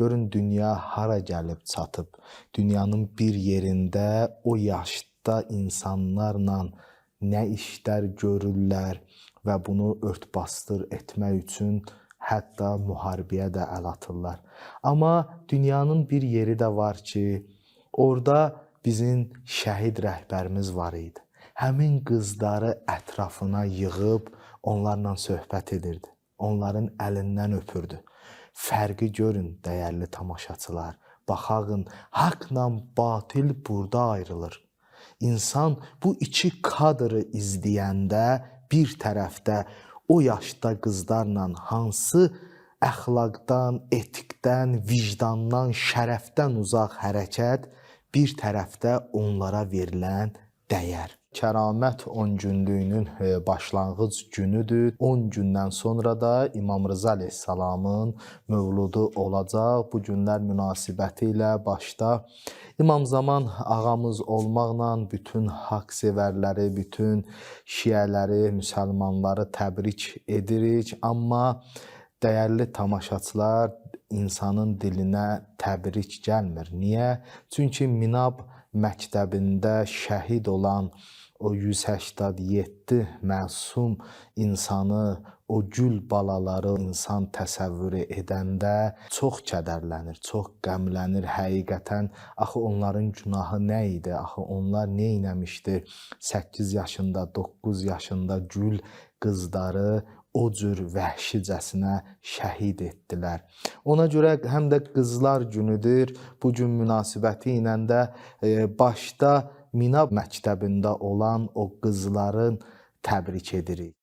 Görün dünya hara gəlib çatıb. Dünyanın bir yerində o yaşda insanlarla nə işlər görürlər və bunu ört-basdır etmək üçün hətta müharibəyə də əl atırlar. Amma dünyanın bir yeri də var ki, orada bizim şəhid rəhbərimiz var idi. Həmin qızları ətrafına yığıb onlarla söhbət edirdi. Onların əlindən öpürdü. Fərqi görün, dəyərli tamaşaçılar. Baxağın, haqla batil burada ayrılır. İnsan bu iki kadrı izləyəndə bir tərəfdə o yaşda qızlarla hansı əxlaqdan, etikdən, vicdandan, şərəfdən uzaq hərəkət, bir tərəfdə onlara verilən dəyər. Kəramət 10 günlüyünün başlanğıc günüdür. 10 gündən sonra da İmam Rıza əleyhissalamın mövludu olacaq. Bu günlər münasibəti ilə başda İmam Zaman ağamız olmaqla bütün haqq sevərləri, bütün şiələri, müsəlmanları təbrik edirik. Amma dəyərli tamaşaçılar, insanın dilinə təbrik gəlmir. Niyə? Çünki Minab məktəbində şəhid olan o 187 məsum insanı, o gül balaları insan təsəvvürü edəndə çox kədərlənir, çox qəmlənir həqiqətən. Axı onların günahı nə idi? Axı onlar nə etmişdi? 8 yaşında, 9 yaşında gül qızları o cür vəhşicəsinə şəhid etdilər. Ona görə həm də qızlar günüdür. Bu gün münasibəti ilə də başda Minab məktəbində olan o qızların təbrik edirik.